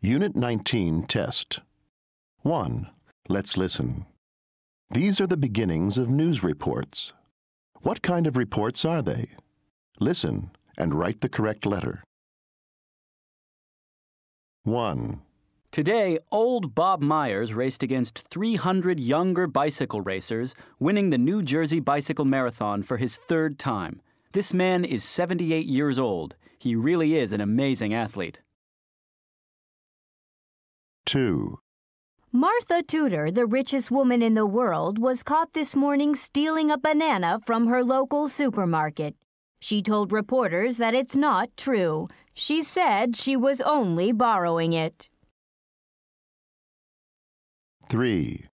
Unit 19 test. 1. Let's listen. These are the beginnings of news reports. What kind of reports are they? Listen and write the correct letter. 1. Today, old Bob Myers raced against 300 younger bicycle racers, winning the New Jersey Bicycle Marathon for his third time. This man is 78 years old. He really is an amazing athlete. 2. Martha Tudor, the richest woman in the world, was caught this morning stealing a banana from her local supermarket. She told reporters that it's not true. She said she was only borrowing it. 3.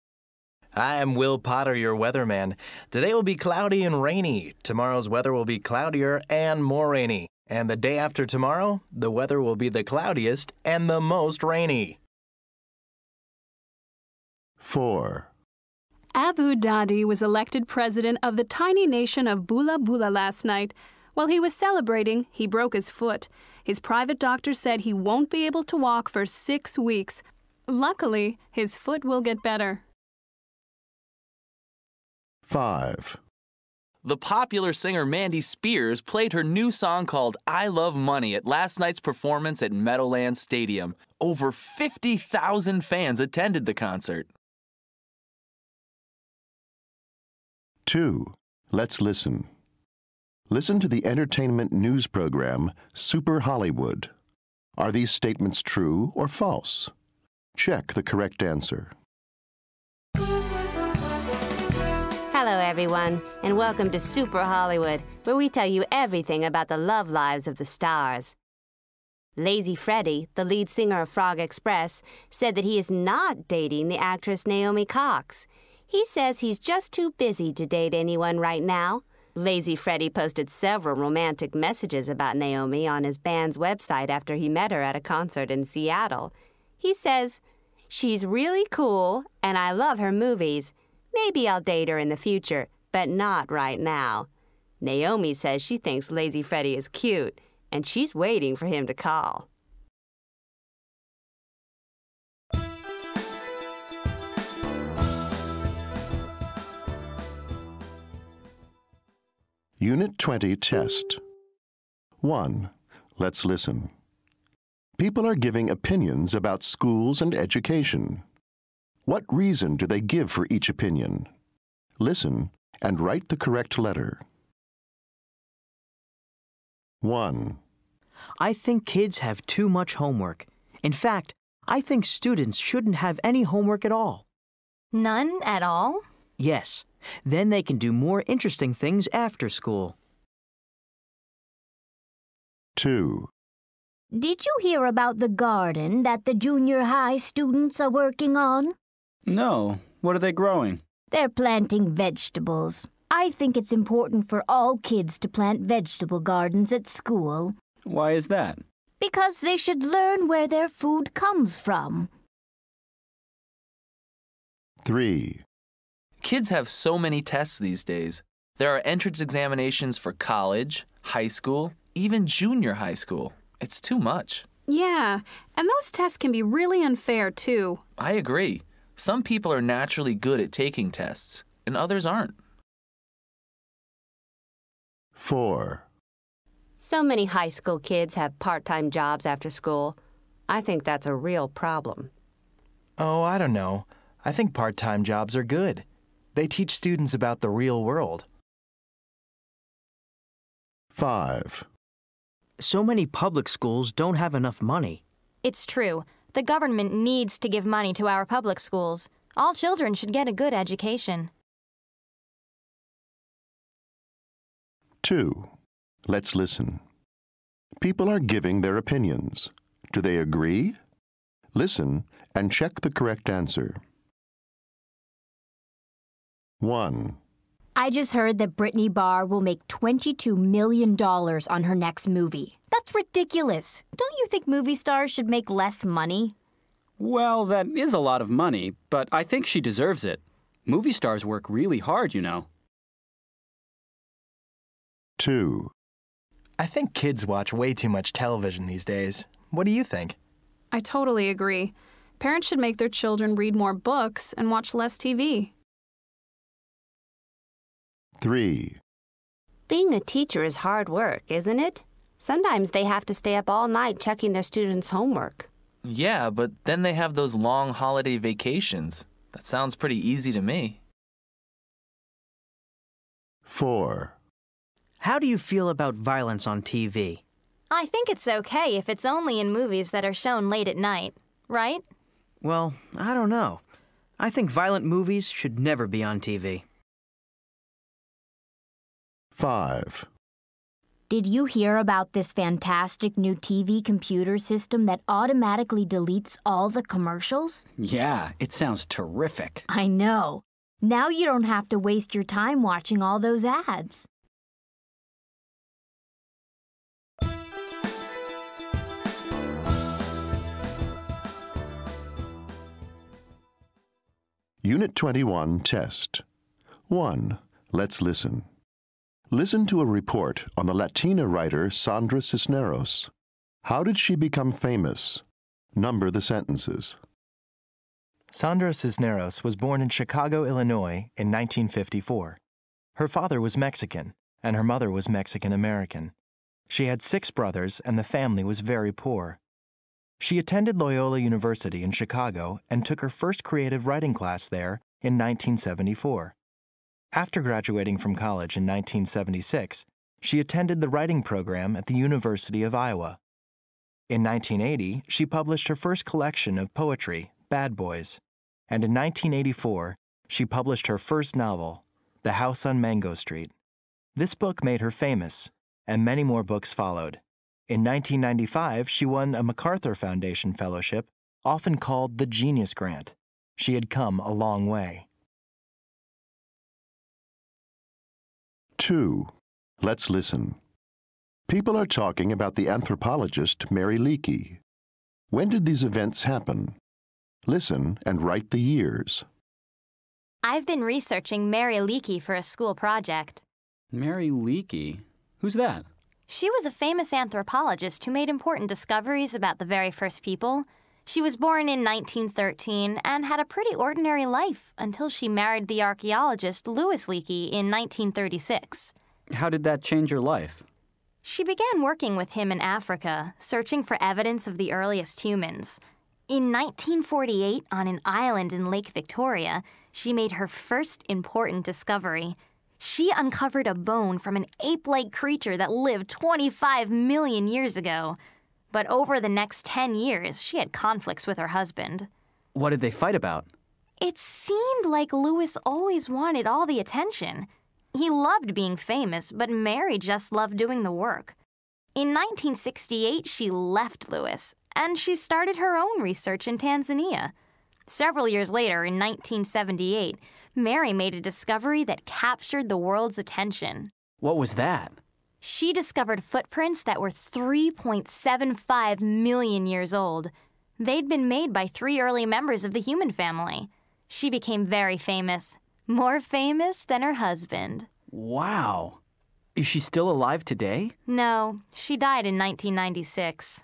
Hi, I'm Will Potter, your weatherman. Today will be cloudy and rainy. Tomorrow's weather will be cloudier and more rainy. And the day after tomorrow, the weather will be the cloudiest and the most rainy. 4. Abu Dhabi was elected president of the tiny nation of Bula Bula last night. While he was celebrating, he broke his foot. His private doctor said he won't be able to walk for 6 weeks. Luckily, his foot will get better. 5. The popular singer Mandy Spears played her new song called I Love Money at last night's performance at Meadowlands Stadium. Over 50,000 fans attended the concert. 2. Let's listen. Listen to the entertainment news program Super Hollywood. Are these statements true or false? Check the correct answer. Hello, everyone, and welcome to Super Hollywood, where we tell you everything about the love lives of the stars. Lazy Freddie, the lead singer of Frog Express, said that he is not dating the actress Naomi Cox. He says he's just too busy to date anyone right now. Lazy Freddie posted several romantic messages about Naomi on his band's website after he met her at a concert in Seattle. He says, "She's really cool, and I love her movies. Maybe I'll date her in the future, but not right now." Naomi says she thinks Lazy Freddie is cute, and she's waiting for him to call. Unit 20 test. 1. Let's listen. People are giving opinions about schools and education. What reason do they give for each opinion? Listen and write the correct letter. 1. I think kids have too much homework. In fact, I think students shouldn't have any homework at all. None at all? Yes, then they can do more interesting things after school. 2. Did you hear about the garden that the junior high students are working on? No. What are they growing? They're planting vegetables. I think it's important for all kids to plant vegetable gardens at school. Why is that? Because they should learn where their food comes from. 3. Kids have so many tests these days. There are entrance examinations for college, high school, even junior high school. It's too much. Yeah, and those tests can be really unfair, too. I agree. Some people are naturally good at taking tests, and others aren't. 4. So many high school kids have part-time jobs after school. I think that's a real problem. Oh, I don't know. I think part-time jobs are good. They teach students about the real world. 5. So many public schools don't have enough money. It's true. The government needs to give money to our public schools. All children should get a good education. 2. Let's listen. People are giving their opinions. Do they agree? Listen and check the correct answer. 1. I just heard that Brittany Barr will make $22 million on her next movie. That's ridiculous. Don't you think movie stars should make less money? Well, that is a lot of money, but I think she deserves it. Movie stars work really hard, you know. 2. I think kids watch way too much television these days. What do you think? I totally agree. Parents should make their children read more books and watch less TV. 3. Being a teacher is hard work, isn't it? Sometimes they have to stay up all night checking their students' homework. Yeah, but then they have those long holiday vacations. That sounds pretty easy to me. 4. How do you feel about violence on TV? I think it's okay if it's only in movies that are shown late at night, right? Well, I don't know. I think violent movies should never be on TV. 5. Did you hear about this fantastic new TV computer system that automatically deletes all the commercials? Yeah, it sounds terrific. I know. Now you don't have to waste your time watching all those ads. Unit 21 Test 1. Let's listen. Listen to a report on the Latina writer Sandra Cisneros. How did she become famous? Number the sentences. Sandra Cisneros was born in Chicago, Illinois in 1954. Her father was Mexican, and her mother was Mexican-American. She had 6 brothers, and the family was very poor. She attended Loyola University in Chicago and took her first creative writing class there in 1974. After graduating from college in 1976, she attended the writing program at the University of Iowa. In 1980, she published her first collection of poetry, Bad Boys, and in 1984, she published her first novel, The House on Mango Street. This book made her famous, and many more books followed. In 1995, she won a MacArthur Foundation Fellowship, often called the Genius Grant. She had come a long way. 2. Let's listen. People are talking about the anthropologist Mary Leakey. When did these events happen? Listen and write the years. I've been researching Mary Leakey for a school project. Mary Leakey? Who's that? She was a famous anthropologist who made important discoveries about the very first people. She was born in 1913 and had a pretty ordinary life until she married the archaeologist Louis Leakey in 1936. How did that change your life? She began working with him in Africa, searching for evidence of the earliest humans. In 1948, on an island in Lake Victoria, she made her first important discovery. She uncovered a bone from an ape-like creature that lived 25 million years ago. But over the next 10 years, she had conflicts with her husband. What did they fight about? It seemed like Louis always wanted all the attention. He loved being famous, but Mary just loved doing the work. In 1968, she left Louis, and she started her own research in Tanzania. Several years later, in 1978, Mary made a discovery that captured the world's attention. What was that? She discovered footprints that were 3.75 million years old. They'd been made by 3 early members of the human family. She became very famous. More famous than her husband. Wow. Is she still alive today? No, she died in 1996.